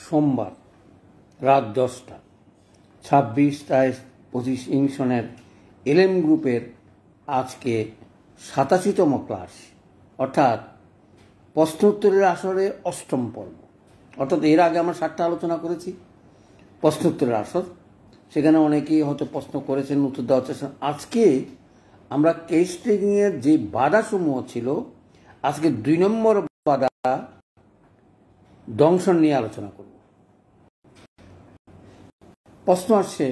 সোমবার রাত 10টা 26/25 ইংসনের এলএম গ্রুপের আজকে 87তম ক্লাস, অর্থাৎ প্রশ্ন উত্তরের আসরে 8ম পর্ব। অর্থাৎ এর আগে আমরা 7টা আলোচনা করেছি প্রশ্ন উত্তরের আসর, সেখানে অনেকেই হয়তো প্রশ্ন করেছেন, উত্তর দেওয়ার চেষ্টা। আজকে আমরা কেস টেকিংয়ের যে বাধাসমূহ ছিল, আজকে 2 নম্বর বাধা দংশন নিয়ে আলোচনা করব। প্রশ্ন আসছে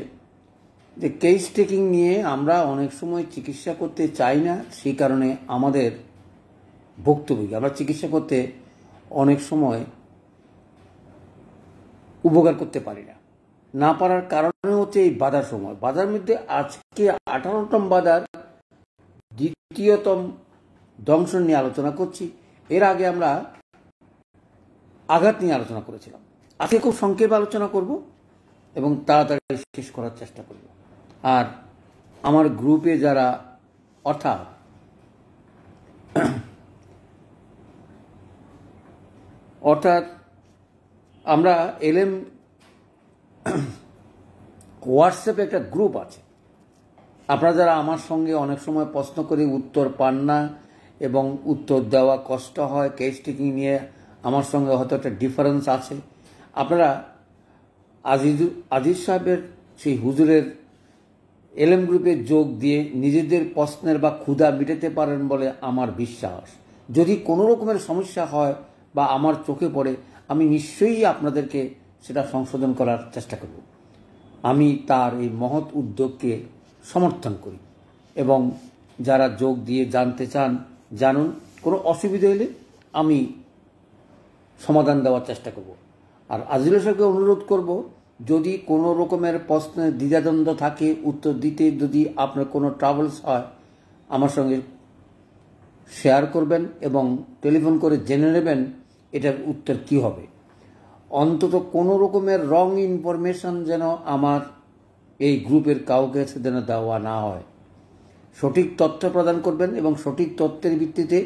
যে কেস টেকিং নিয়ে আমরা অনেক সময় চিকিৎসা করতে চাই না, সেই কারণে আমাদের ভুক্তভোগী, আমরা চিকিৎসা করতে অনেক সময় উপকার করতে পারি না পারার কারণে হচ্ছে এই বাধার সময়। বাধার মধ্যে আজকে 18তম বাধার 2য়তম দংশন নিয়ে আলোচনা করছি। এর আগে আমরা আঘাত নিয়ে আলোচনা করেছিলাম। আজকে খুব সংক্ষেপে আলোচনা করব এবং তাড়াতাড়ি শেষ করার চেষ্টা করব। আর আমার গ্রুপে যারা, অর্থাৎ আমরা এলএম হোয়াটসঅ্যাপে একটা গ্রুপ আছে। আপনারা যারা আমার সঙ্গে অনেক সময় প্রশ্ন করে উত্তর পান না এবং উত্তর দেওয়া কষ্ট হয়, কেস টেকিং নিয়ে আমার সঙ্গে হয়তো একটা ডিফারেন্স আছে, আপনারা আজিজ সাহেবের সেই হুজুরের এলএম গ্রুপে যোগ দিয়ে নিজেদের প্রশ্নের বা ক্ষুধা মেটাতে পারেন বলে আমার বিশ্বাস। যদি কোনো রকমের সমস্যা হয় বা আমার চোখে পড়ে, আমি নিশ্চয়ই আপনাদেরকে সেটা সংশোধন করার চেষ্টা করব। আমি তার এই মহৎ উদ্যোগকে সমর্থন করি এবং যারা যোগ দিয়ে জানতে চান জানুন। কোনো অসুবিধা হলে আমি সমাধান দেওয়ার চেষ্টা করব। আর আজিজুল সাহেবকে অনুরোধ করব, যদি কোনো রকমের প্রশ্নের দ্বিধাদ্বন্দ্ব থাকে, উত্তর দিতে যদি আপনার কোনো ট্রাভেলস হয়, আমার সঙ্গে শেয়ার করবেন এবং টেলিফোন করে জেনে নেবেন এটার উত্তর কী হবে। অন্তত কোনো রকমের রং ইনফরমেশন যেন আমার এই গ্রুপের কাউকে যেন দেওয়া না হয়। সঠিক তথ্য প্রদান করবেন এবং সঠিক তথ্যের ভিত্তিতে,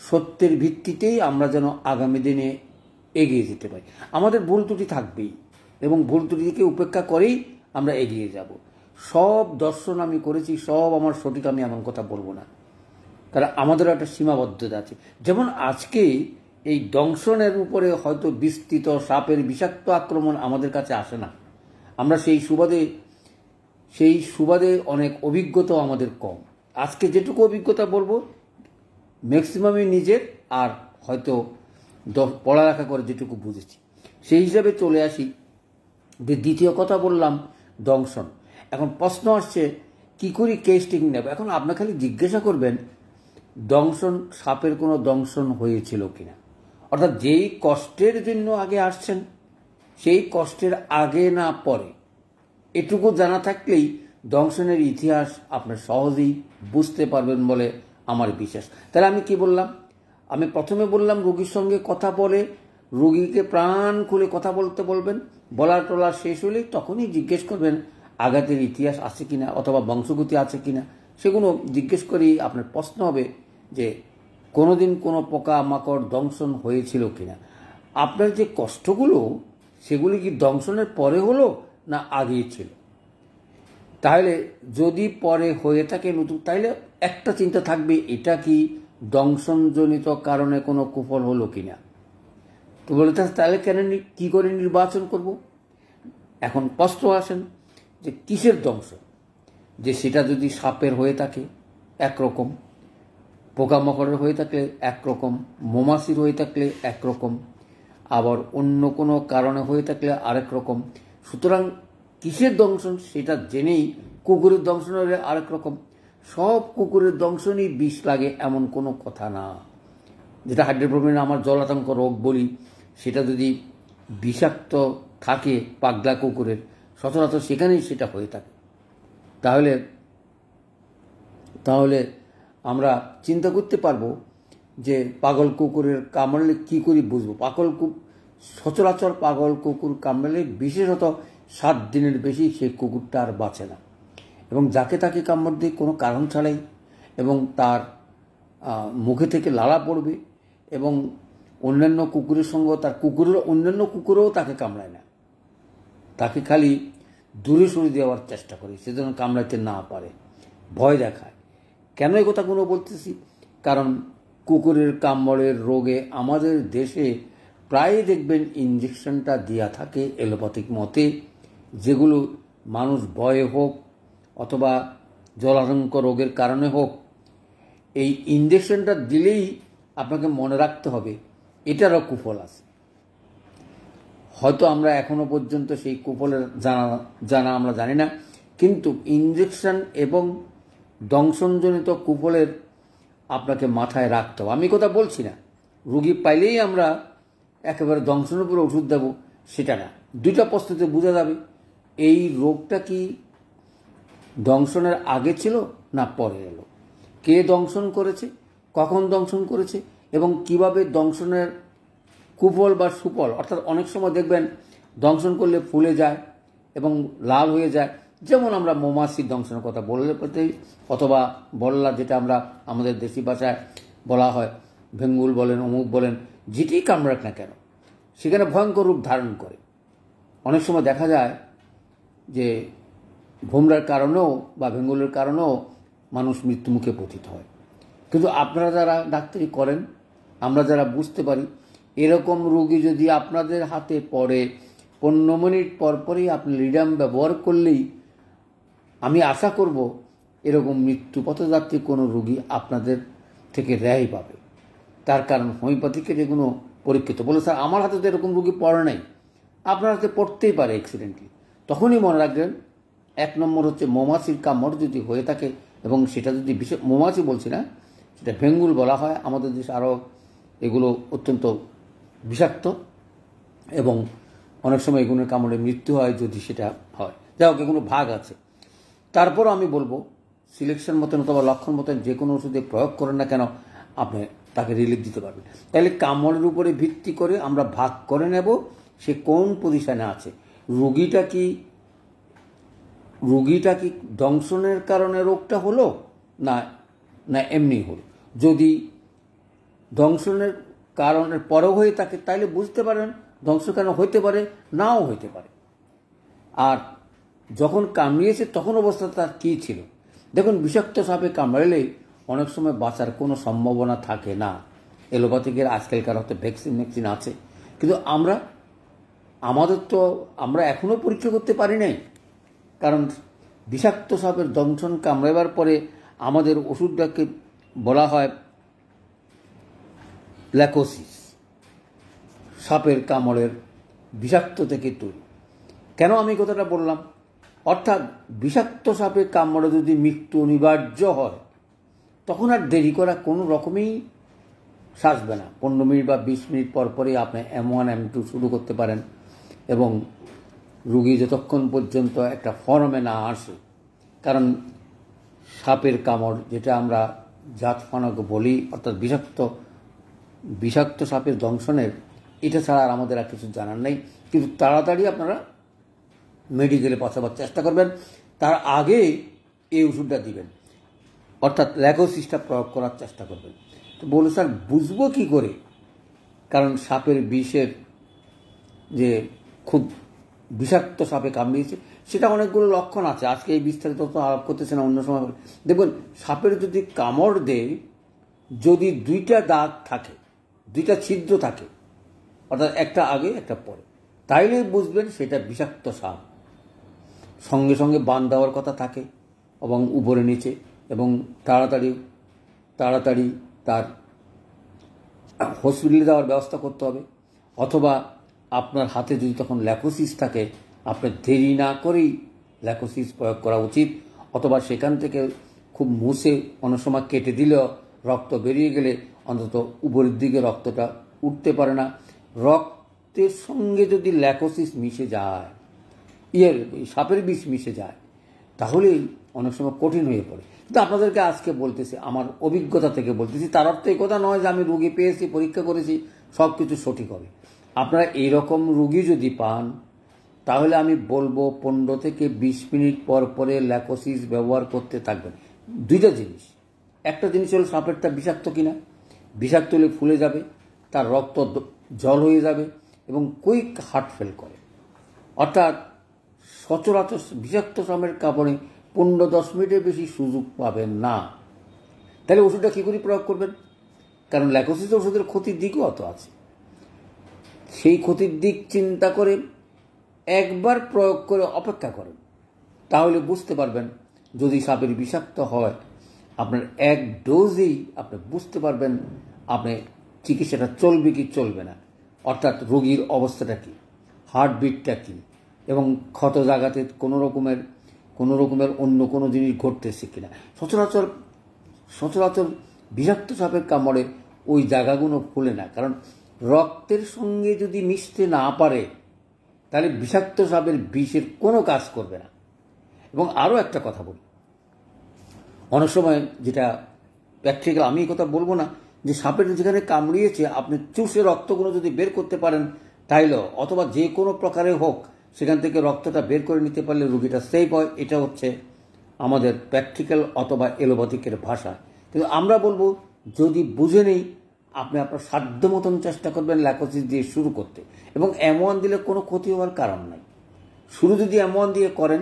সত্যের ভিত্তিতেই আমরা যেন আগামী দিনে এগিয়ে যেতে পারি। আমাদের ভুল ত্রুটি থাকবেই এবং ভুল ত্রুটিকে উপেক্ষা করেই আমরা এগিয়ে যাব। সব দর্শন আমি করেছি, সব আমার সঠিক আমি এমন কথা বলবো না, কারণ আমাদেরও একটা সীমাবদ্ধতা আছে। যেমন আজকে এই দংশনের উপরে হয়তো বিস্তৃত সাপের বিষাক্ত আক্রমণ আমাদের কাছে আসে না, আমরা সেই সুবাদে অনেক অভিজ্ঞতাও আমাদের কম। আজকে যেটুকু অভিজ্ঞতা বলবো ম্যাক্সিমামই নিজের, আর হয়তো পড়ালেখা করে যেটুকু বুঝেছি সেই হিসাবে চলে আসি। যে দ্বিতীয় কথা বললাম দংশন। এখন প্রশ্ন আসছে কী করি কেস টেকিং নেব। এখন আপনি খালি জিজ্ঞাসা করবেন দংশন, সাপের কোনো দংশন হয়েছিল কিনা, অর্থাৎ যেই কষ্টের জন্য আগে আসছেন সেই কষ্টের আগে না পরে, এটুকু জানা থাকলেই দংশনের ইতিহাস আপনার সহজেই বুঝতে পারবেন বলে আমার বিশ্বাস। তাহলে আমি কি বললাম? আমি প্রথমে বললাম রোগীর সঙ্গে কথা বলে রোগীকে প্রাণ খুলে কথা বলতে বলবেন। বলার টলার শেষ হলে তখনই জিজ্ঞেস করবেন আঘাতের ইতিহাস আছে কিনা অথবা বংশগতি আছে কিনা। সেগুলো জিজ্ঞেস করেই আপনার প্রশ্ন হবে যে কোনোদিন কোনো পোকা মাকড় দংশন হয়েছিল কিনা। আপনার যে কষ্টগুলো সেগুলি কি দংশনের পরে হলো না আগেই ছিল? তাহলে যদি পরে হয়ে থাকে নতুন, তাহলে একটা চিন্তা থাকবে এটা কি দংশনজনিত কারণে কোনো কুফল হলো কিনা। তো বলে তাহলে কেন কী করে নির্বাচন করব? এখন প্রশ্ন আসেন যে কিসের দংশন, যে সেটা যদি সাপের হয়ে থাকে একরকম, পোকামাকড়ের হয়ে থাকলে একরকম, মৌমাছির হয়ে থাকলে একরকম, আবার অন্য কোনো কারণে হয়ে থাকলে আরেক রকম। সুতরাং কিসের দংশন সেটা জেনেই, কুকুরের দংশন হলে আরেক রকম। সব কুকুরের দংশনই বিষ লাগে এমন কোনো কথা না। যেটা হাইড্রোপ্রোপিন আমার জলাতঙ্ক রোগ বলি, সেটা যদি বিষাক্ত থাকে পাগলা কুকুরের, সচরাচর সেখানেই সেটা হয়ে থাকে। তাহলে আমরা চিন্তা করতে পারবো যে পাগল কুকুরের কামড়লে কী করে বুঝবো। সচরাচর পাগল কুকুর কামড়ালে বিশেষত 7 দিনের বেশি সেই কুকুরটা আর বাঁচে না, এবং যাকে তাকে কামড় দিয়ে কোনো কারণ ছাড়াই, এবং তার মুখে থেকে লালা পড়বে এবং অন্যান্য কুকুরের সঙ্গে তার কুকুরের অন্যান্য কুকুরও তাকে কামড়ায় না, তাকে খালি দূরে সরিয়ে দেওয়ার চেষ্টা করে, সে যেন কামড়াইতে না পারে, ভয় দেখায়। কেন এই কথাগুলো বলতেছি? কারণ কুকুরের কামড়ের রোগে আমাদের দেশে প্রায় দেখবেন ইঞ্জেকশনটা দেওয়া থাকে এলোপ্যাথিক মতে, যেগুলো মানুষ ভয়ে হোক অথবা জলাতঙ্ক রোগের কারণে হোক, এই ইঞ্জেকশনটা দিলেই আপনাকে মনে রাখতে হবে এটারও কুফল আছে। হয়তো আমরা এখনো পর্যন্ত সেই কুফলের জানা আমরা জানি না, কিন্তু ইঞ্জেকশন এবং দংশনজনিত কুফলের আপনাকে মাথায় রাখতে হবে। আমি কথা বলছি না রুগী পাইলেই আমরা একেবারে দংশনের উপরে ওষুধ দেব, সেটা না। দুইটা প্রস্তুতে বোঝা যাবে এই রোগটা কি দংশনের আগে ছিল না পরে এলো, কে দংশন করেছে, কখন দংশন করেছে, এবং কিভাবে দংশনের কুফল বা সুফল, অর্থাৎ অনেক সময় দেখবেন দংশন করলে ফুলে যায় এবং লাল হয়ে যায়, যেমন আমরা মৌমাছির দংশনের কথা বললে অথবা বল্লা, যেটা আমরা আমাদের দেশি ভাষায় বলা হয়, ভেঙ্গুল বলেন, অমুক বলেন, যেটি কামড়াক না কেন সেখানে ভয়ঙ্কর রূপ ধারণ করে। অনেক সময় দেখা যায় যে ভোমরার কারণেও বা ভেঙ্গুলের কারণেও মানুষ মৃত্যুমুখে পতিত হয়। কিন্তু আপনারা যারা ডাক্তারি করেন, আমরা যারা বুঝতে পারি, এরকম রোগী যদি আপনাদের হাতে পড়ে 15 মিনিট পরপরই আপনি লিডাম ব্যবহার করলেই আমি আশা করব এরকম মৃত্যু পথযাত্রী কোনো রোগী আপনাদের থেকে রেহাই পাবে। তার কারণ হোমিওপ্যাথিকের এগুলো পরীক্ষিত। বলে স্যার আমার হাতে তো এরকম রোগী পড়ে নাই, আপনার হাতে পড়তেই পারে অ্যাক্সিডেন্টলি। তখনই মনে রাখবেন 1 নম্বর হচ্ছে মৌমাছির কামড় যদি হয়ে থাকে, এবং সেটা যদি বিশেষ মৌমাছি বলছি না, সেটা ভেঙ্গুল বলা হয় আমাদের দেশে, আরও এগুলো অত্যন্ত বিষাক্ত এবং অনেক সময় এগুলোর কামড়ে মৃত্যু হয় যদি সেটা হয়। যাই হোক, এগুলো ভাগ আছে। তারপরও আমি বলবো সিলেকশন মতন অথবা লক্ষণ মতন যে কোনো ওষুধে প্রয়োগ করেন না কেন, আপনি তাকে রিলিফ দিতে পারবেন। তাহলে কামড়ের উপরে ভিত্তি করে আমরা ভাগ করে নেব সে কোন পজিশনে আছে। রুগীটা কি দংশনের কারণে রোগটা হলো না না এমনি হলো। যদি দংশনের কারণের পরেও হয়ে থাকে তাহলে বুঝতে পারেন ধ্বংস কেন হইতে পারে, নাও হইতে পারে। আর যখন কামড়িয়েছে তখন অবস্থা তার কী ছিল। দেখুন, বিষাক্ত সাপে কামড়ালে অনেক সময় বাঁচার কোনো সম্ভাবনা থাকে না। এলোপ্যাথিকের আজকালকার হয়তো ভ্যাকসিন আছে, কিন্তু আমরা এখনও পরীক্ষা করতে পারি নাই। কারণ বিষাক্ত সাপের দংশন কামড়াবার পরে আমাদের ওষুধটাকে বলা হয় ল্যাকোসিস, সাপের কামড়ের বিষাক্ত থেকে তৈরি। কেন আমি কথাটা বললাম? অর্থাৎ বিষাক্ত সাপে কামড়ে যদি মৃত্যু অনিবার্য হয় তখন আর দেরি করা কোনো রকমেই সাজবে না। 15 মিনিট বা 20 মিনিট পর পরই আপনি M1 M2 শুরু করতে পারেন, এবং রুগী যতক্ষণ পর্যন্ত একটা ফর্মে না আসে। কারণ সাপের কামড়, যেটা আমরা জাতফানক বলি, অর্থাৎ বিষাক্ত সাপের দংশনের, এটা ছাড়া আর আমাদের আর কিছু জানার নেই। কিন্তু তাড়াতাড়ি আপনারা মেডিকেলে পৌঁছাবার চেষ্টা করবেন, তার আগে এই ওষুধটা দিবেন, অর্থাৎ ল্যাকোসিসটা প্রয়োগ করার চেষ্টা করবেন। তো বলে স্যার বুঝবো কী করে? কারণ সাপের বিষের যে খুব বিষাক্ত সাপে কামড়িয়েছে সেটা অনেকগুলো লক্ষণ আছে। আজকে এই বিস্তারিত তো আলাপ করতেছে না, অন্য সময় দেখবেন সাপের যদি কামড় দেয়, যদি 2টা দাগ থাকে, 2টা ছিদ্র থাকে, অর্থাৎ একটা আগে একটা পরে, তাইলে বুঝবেন সেটা বিষাক্ত সাপ। সঙ্গে সঙ্গে বান দেওয়ার কথা থাকে এবং উপরে নিচে, এবং তাড়াতাড়ি তার হসপিটালে যাওয়ার ব্যবস্থা করতে হবে। অথবা আপনার হাতে যদি তখন ল্যাকোসিস থাকে, আপনার দেরি না করেই ল্যাকোসিস প্রয়োগ করা উচিত। অথবা সেখান থেকে খুব মুছে অনেক সময় কেটে দিলেও রক্ত বেরিয়ে গেলে অন্তত উপরের দিকে রক্তটা উঠতে পারে না। রক্তের সঙ্গে যদি ল্যাকোসিস মিশে যায়, সাপের বিষ মিশে যায়, তাহলেই অনেক সময় কঠিন হয়ে পড়ে। কিন্তু আপনাদেরকে আজকে বলতেছি, আমার অভিজ্ঞতা থেকে বলতেছি, তার অর্থ এই কথা নয় যে আমি রুগী পেয়েছি, পরীক্ষা করেছি, সব কিছু সঠিক হবে। আপনারা এইরকম রুগী যদি পান, তাহলে আমি বলবো 15 থেকে 20 মিনিট পর পরে ল্যাকোসিস ব্যবহার করতে থাকবেন। 2টা জিনিস, একটা জিনিস হলো সাপেরটা বিষাক্ত কিনা, বিষাক্ত হলে ফুলে যাবে, তার রক্ত জল হয়ে যাবে এবং কুইক হার্ট ফেল করে। অর্থাৎ সচরাচর বিষাক্ত সাপের কামড়ে 15-10 মিনিটের বেশি সুযোগ পাবেন না। তাহলে ওষুধটা কী করে প্রয়োগ করবেন? কারণ ল্যাকোসিস ওষুধের ক্ষতির দিকও অত আছে। সেই ক্ষতির দিক চিন্তা করে একবার প্রয়োগ করে অপেক্ষা করেন, তাহলে বুঝতে পারবেন যদি সাপের বিষাক্ত হয় আপনার এক ডোজেই আপনি বুঝতে পারবেন আপনি চিকিৎসাটা চলবে কি চলবে না, অর্থাৎ রোগীর অবস্থাটা কী, হার্টবিটটা কী, এবং ক্ষত জায়গাতে কোনো রকমের অন্য কোনো জিনিস ঘটতেছে কিনা। সচরাচর বিষাক্ত সাপের কামড়ে ওই জায়গাগুলো ফুলে না, কারণ রক্তের সঙ্গে যদি মিশতে না পারে তাহলে বিষাক্ত সাপের বিষের কোনো কাজ করবে না। এবং আরও একটা কথা বলি, অনেক সময় যেটা প্র্যাকটিক্যাল, আমি এই কথা বলবো না যে সাপের যেখানে কামড়িয়েছে আপনি চুষে রক্তগুলো যদি বের করতে পারেন তাইলে, অথবা যে কোনো প্রকারে হোক সেখান থেকে রক্তটা বের করে নিতে পারলে রোগীটা সেফ হয়। এটা হচ্ছে আমাদের প্র্যাকটিক্যাল অথবা এলোপ্যাথিকের ভাষা। কিন্তু আমরা বলবো যদি বুঝে নেই আপনি আপনার সাধ্য মতন চেষ্টা করবেন ল্যাকোসিস দিয়ে শুরু করতে, এবং অ্যামোয়ান দিলে কোনো ক্ষতি হওয়ার কারণ নাই। শুরু যদি অ্যামোয়ান দিয়ে করেন,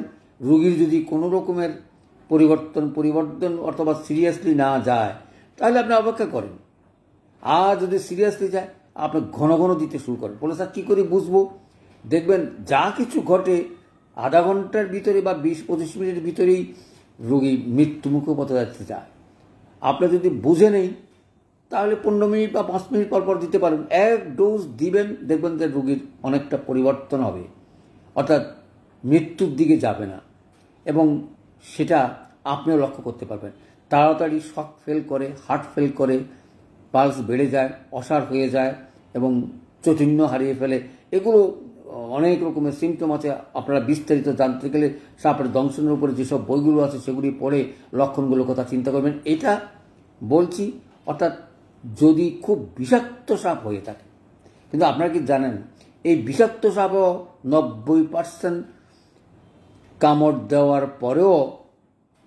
রোগীর যদি কোনো রকমের পরিবর্তন অথবা সিরিয়াসলি না যায় তাহলে আপনি অপেক্ষা করেন। আর যদি সিরিয়াসলি যায় আপনি ঘন ঘন দিতে শুরু করেন। বলে স্যার কী করে বুঝবো? দেখবেন যা কিছু ঘটে আধা ঘন্টার ভিতরে বা 20-25 মিনিটের ভিতরেই রোগী মৃত্যুমুখে পথে যাচ্ছে যায়। আপনি যদি বুঝে নেই তাহলে 15 মিনিট বা 5 মিনিট পর দিতে পারেন। এক ডোজ দিবেন, দেখবেন যে রোগীর অনেকটা পরিবর্তন হবে, অর্থাৎ মৃত্যুর দিকে যাবে না, এবং সেটা আপনিও লক্ষ্য করতে পারবেন। তাড়াতাড়ি শক ফেল করে, হার্ট ফেল করে, পালস বেড়ে যায়, অসাড় হয়ে যায় এবং চৈতন্য হারিয়ে ফেলে। এগুলো অনেক রকমের সিমটম আছে। আপনারা বিস্তারিত জানতে গেলে সাপের দংশনের উপরে যেসব বইগুলো আছে সেগুলি পড়ে লক্ষণগুলোর কথা চিন্তা করবেন। এটা বলছি, অর্থাৎ যদি খুব বিষাক্ত সাপ হয়ে থাকে। কিন্তু আপনারা কি জানেন এই বিষাক্ত সাপও 90% কামড় দেওয়ার পরেও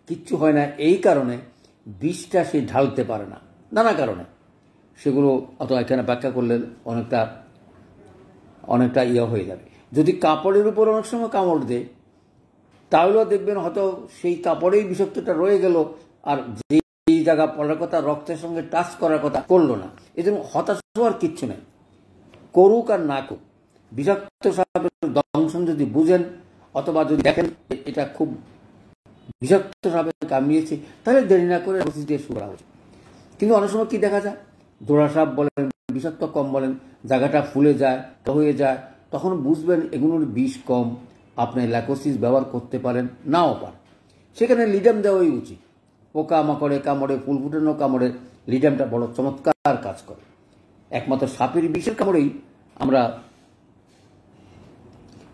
কিচ্ছু হয় না, এই কারণে বিষটা সে ঢালতে পারে না, নানা কারণে। সেগুলো অত এখানে ব্যাখ্যা করলে অনেকটা হয়ে যাবে। যদি কাপড়ের উপর অনেক সময় কামড় দেয় তাহলেও দেখবেন হয়তো সেই কাপড়েই বিষাক্তটা রয়ে গেল, আর যেই জায়গা পড়ার কথা, রক্তের সঙ্গে টাচ করার কথা, করলো না। এই জন্য হতাশ হওয়ার কিচ্ছু নেই, করুক আর না করুক। বিষাক্ত সাপের দংশন যদি বুঝেন অথবা যদি দেখেন এটা খুব বিষাক্ত সাপে কামড়িয়েছে, তাহলে দেরি না করে ওষুধ দিয়ে শুরু করা উচিত। কিন্তু অনেক সময় কি দেখা যায়, দোড়া সাপ বলেন, বিষাক্ত কম বলেন, জায়গাটা ফুলে যায়, হয়ে যায়, তখন বুঝবেন এগুলোর বিষ কম, আপনি ল্যাকোসিস ব্যবহার করতে পারেন, নাও পারেন। সেখানে লিডাম দেওয়াই উচিত। পোকা মাকড়ে কামড়ে, ফুল ফুটানো কামড়ে লিডামটা বড় চমৎকার কাজ করে। একমাত্র সাপের বিষের কামড়েই আমরা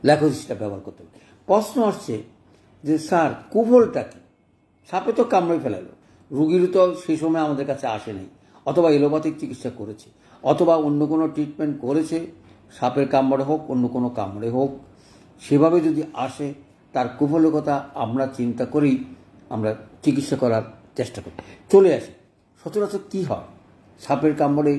ল্যাকোসিসটা ব্যবহার করতে পারি। প্রশ্ন আসছে যে স্যার কুফলটা কি? সাপে তো কামড়ে ফেলালো, রুগীরও তো সেই সময় আমাদের কাছে আসে নাই, অথবা এলোপ্যাথিক চিকিৎসা করেছে, অথবা অন্য কোনো ট্রিটমেন্ট করেছে, সাপের কামড়ে হোক অন্য কোনো কামড়ে হোক, সেভাবে যদি আসে তার কুফলের কথা আমরা চিন্তা করেই আমরা চিকিৎসা করার চেষ্টা করি। চলে আসে সচরাচর কী হয়, সাপের কামড়ে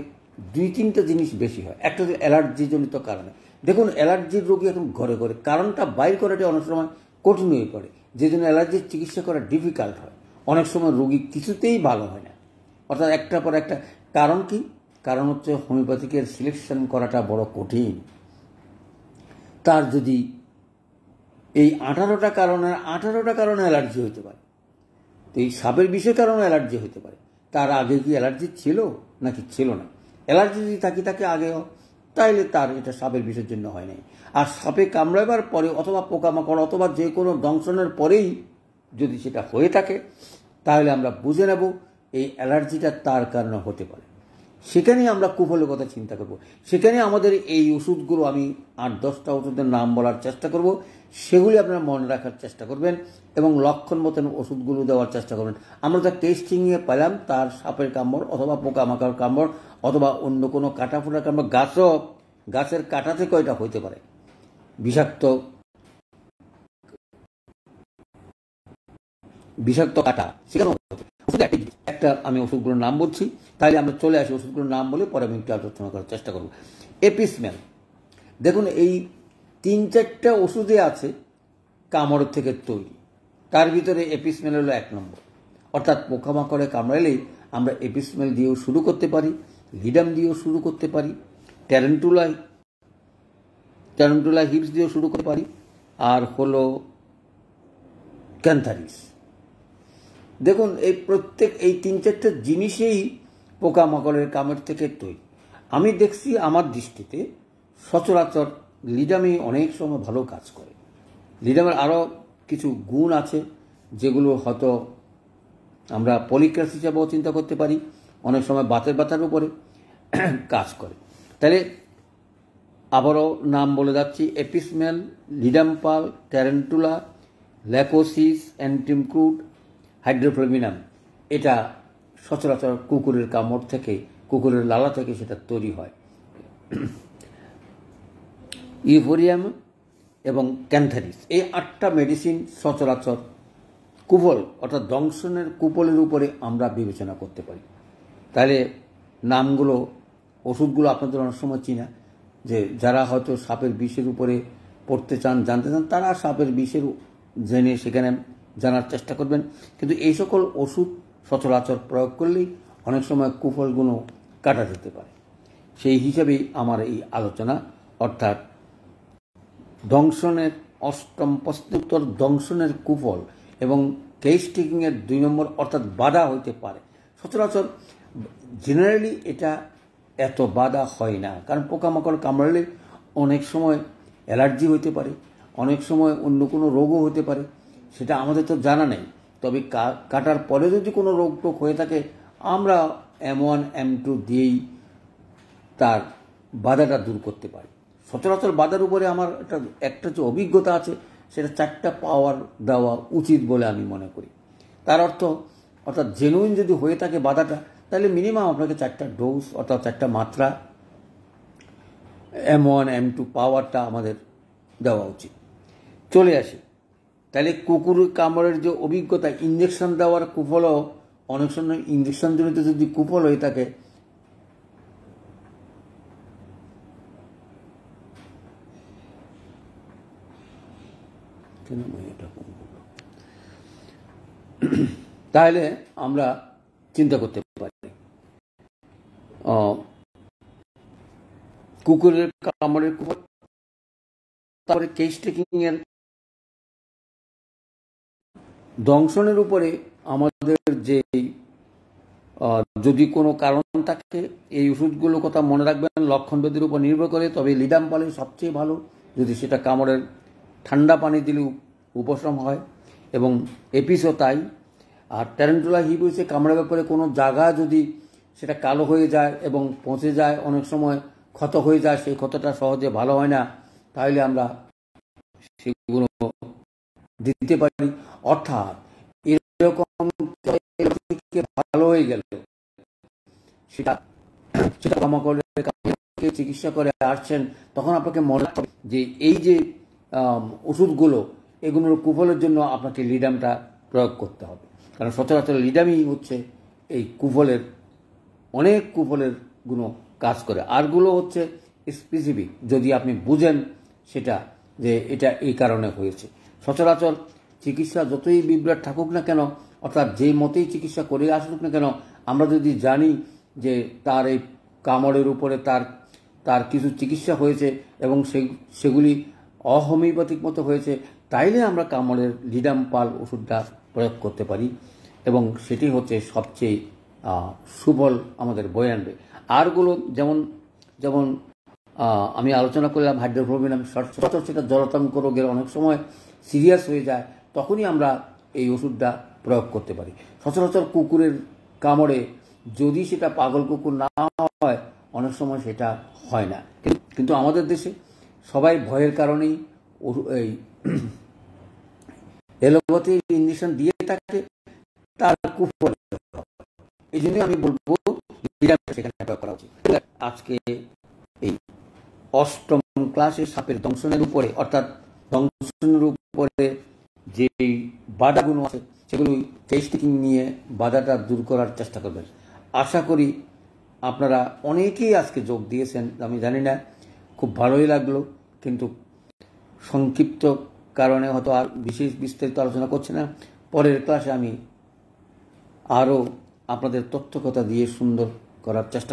2-3টা জিনিস বেশি হয়। একটা হচ্ছে অ্যালার্জিজনিত কারণে। দেখুন অ্যালার্জির রোগী এখন ঘরে ঘরে, কারণটা বাইর করাটা অনেক সময় কঠিন হয়ে পড়ে, যে জন্য অ্যালার্জির চিকিৎসা করা ডিফিকাল্ট হয়। অনেক সময় রোগী কিছুতেই ভালো হয় না, অর্থাৎ একটার পর একটা। কারণ কি? কারণ হচ্ছে হোমিওপ্যাথিকের সিলেকশন করাটা বড় কঠিন। তার যদি এই 18টা কারণে অ্যালার্জি হতে পারে, তো এই সাপের বিষের কারণে অ্যালার্জি হতে পারে। তার আগে কি অ্যালার্জি ছিল নাকি ছিল না? অ্যালার্জি যদি থাকে আগেও, তাইলে তার এটা সাপের বিষের জন্য হয় নাই। আর সাপে কামড়াবার পরে অথবা পোকামাকড় অথবা যে কোনো দংশনের পরেই যদি সেটা হয়ে থাকে তাহলে আমরা বুঝে নেব এই অ্যালার্জিটা তার কারণে হতে পারে। সেখানেই আমরা কুফলের কথা চিন্তা করব। সেখানে আমাদের এই ওষুধগুলো, আমি 8-10টা ওষুধের নাম বলার চেষ্টা করব, সেগুলি আপনারা মনে রাখার চেষ্টা করবেন এবং লক্ষণ মতন ওষুধগুলো দেওয়ার চেষ্টা করবেন। আমরা যা টেস্টিংয়ে পেলাম তার সাপের কামড় অথবা পোকামাকড় কামড় অথবা অন্য কোনো কাটা ফোটা কামড়, গাছের কাটা থেকে এটা হতে পারে বিষাক্ত কাটা, সেখানে একটা একটা আমি ওষুধগুলোর নাম বলছি, তাহলে আমরা চলে আসি ওষুধগুলোর নাম বলে পরে আমি একটু আলোচনা করার চেষ্টা করব। এপিসমেল, দেখুন এই 3-4টা ওষুধে আছে কামড় থেকে তৈরি, তার ভিতরে এপিসমেল হলো 1 নম্বর। অর্থাৎ পোকামাকড়ে কামড়ালেই আমরা এপিসমেল দিয়েও শুরু করতে পারি, লিডাম দিয়েও শুরু করতে পারি, ট্যারেন্টুলা হিপস দিয়েও শুরু করতে পারি, আর হলো ক্যান্থারিস। দেখুন এই প্রত্যেক এই 3-4টা জিনিসেই পোকামাকড়ের কামড় থেকে তৈরি। আমি দেখছি আমার দৃষ্টিতে সচরাচর লিডামই অনেক সময় ভালো কাজ করে। লিডামের আরও কিছু গুণ আছে যেগুলো হয়তো আমরা পলিক্রাস হিসাবেও চিন্তা করতে পারি, অনেক সময় ব্যথার উপরে কাজ করে। তাহলে আবারও নাম বলে যাচ্ছি, এপিসমেল, লিডাম্পাল, ট্যারেন্টুলা, ল্যাকোসিস, অ্যান্টিমক্রুড, হাইড্রোফ্লেভিনাম। এটা সচরাচর কুকুরের কামড় থেকে, কুকুরের লালা থেকে সেটা তৈরি হয়। ইউফোরিয়াম এবং ক্যান্থারিস, এই 8টা মেডিসিন সচরাচর কুফল অর্থাৎ দংশনের কুফলের উপরে আমরা বিবেচনা করতে পারি। তাহলে নামগুলো, ওষুধগুলো আপনাদের অনেক সময় চিনা, যে যারা হয়তো সাপের বিষের উপরে পড়তে চান, জানতে চান, তারা সাপের বিষের জেনে সেখানে জানার চেষ্টা করবেন। কিন্তু এই সকল ওষুধ সচরাচর প্রয়োগ করলেই অনেক সময় কুফলগুলো কাটা যেতে পারে। সেই হিসাবেই আমার এই আলোচনা, অর্থাৎ দংশনের 8ম প্রশ্নোত্তর, দংশনের কুফল এবং কেস টেকিংয়ের 2 নম্বর, অর্থাৎ বাধা হইতে পারে। সচরাচর জেনারেলি এটা এত বাধা হয় না, কারণ পোকামাকড় কামড়ালে অনেক সময় অ্যালার্জি হতে পারে, অনেক সময় অন্য কোনো রোগও হতে পারে, সেটা আমাদের তো জানা নেই। তবে কাটার পরে যদি কোনো রোগ টোগ হয়ে থাকে, আমরা M1 M2 দিয়েই তার বাধাটা দূর করতে পারি। সচরাচর বাধার উপরে আমার একটা যে অভিজ্ঞতা আছে, সেটা 4টা পাওয়ার দেওয়া উচিত বলে আমি মনে করি। তার অর্থাৎ জেনুইন যদি হয়ে থাকে বাধাটা, তাহলে মিনিমাম আপনাকে 4টা ডোজ অর্থাৎ 4টা মাত্রা M1 M2 পাওয়ারটা আমাদের দেওয়া উচিত। চলে আসি, তাহলে কুকুর কামড়ের যে অভিজ্ঞতা, ইঞ্জেকশন দেওয়ার কুফলও অনেক সময় ইঞ্জেকশন জনিত যদি কুফল হয়ে থাকে, তাহলে আমরা চিন্তা করতে পারি কুকুরের কামড়ের কুফল, তারপরে কেস টেকিং এর দংশনের উপরে আমাদের যে যদি কোনো কারণ থাকে, এই ওষুধগুলোর কথা মনে রাখবেন, লক্ষণভেদের উপর নির্ভর করে। তবে লিডাম্পালে সবচেয়ে ভালো, যদি সেটা কামড়ের ঠান্ডা পানি দিলে উপশম হয়, এবং এপিসও তাই। আর ট্যারেন্টুলা হিপসে কামড়ার ব্যাপারে কোনো জায়গা যদি সেটা কালো হয়ে যায় এবং পচে যায়, অনেক সময় ক্ষত হয়ে যায়, সেই ক্ষতটা সহজে ভালো হয় না, তাহলে আমরা সেগুলো দিতে পারি। অর্থাৎ এরকম ভালো হয়ে গেল, সেটা পোকামাকড়ের চিকিৎসা করে আসছেন, তখন আপনাকে মনে রাখতে হবে যে এই যে ওষুধগুলো, এগুলোর কুফলের জন্য আপনাকে লিডামটা প্রয়োগ করতে হবে। কারণ সচরাচর লিডামই হচ্ছে এই কুফলের, অনেক কুফলের গুলো কাজ করে। আরগুলো হচ্ছে স্পেসিফিক, যদি আপনি বুঝেন সেটা যে এটা এই কারণে হয়েছে। সচরাচর চিকিৎসা যতই বিভ্রাট থাকুক না কেন, অর্থাৎ যেই মতেই চিকিৎসা করে আসুক না কেন, আমরা যদি জানি যে তার এই কামড়ের উপরে তার কিছু চিকিৎসা হয়েছে এবং সেগুলি অহোমিওপ্যাথিক মতো হয়েছে, তাইলে আমরা কামড়ের লিডাম্পাল ওষুধটা প্রয়োগ করতে পারি, এবং সেটি হচ্ছে সবচেয়ে সুফল আমাদের বয়ে আনবে। আরগুলো যেমন যেমন আমি আলোচনা করলাম হাইড্রোফ্লোভিনাম, সচরাচর সেটা জলাতঙ্ক রোগের অনেক সময় সিরিয়াস হয়ে যায়, তখনই আমরা এই ওষুধটা প্রয়োগ করতে পারি। সচরাচর কুকুরের কামড়ে যদি সেটা পাগল কুকুর না হয়, অনেক সময় সেটা হয় না। কিন্তু আমাদের দেশে সবাই ভয়ের কারণেই এই এলোপ্যাথি ইঞ্জেকশন দিয়ে থাকে, তার কুফল। এই জন্যই আমি বলবো সেখানে ব্যবহার করা উচিত। আজকে এই 8ম ক্লাসে সাপের দংশনের উপরে, অর্থাৎ দংশনের উপরে যে বাধাগুলো আছে সেগুলোই ফেস টিকিং নিয়ে বাধাটা দূর করার চেষ্টা করবেন। আশা করি আপনারা অনেকেই আজকে যোগ দিয়েছেন, আমি জানি না, খুব ভালোই লাগলো, কিন্তু সংক্ষিপ্ত কারণে হয়তো আর বিশেষ বিস্তারিত আলোচনা করছি না। পরের ক্লাসে আমি আরও আপনাদের তথ্য কথা দিয়ে সুন্দর করার চেষ্টা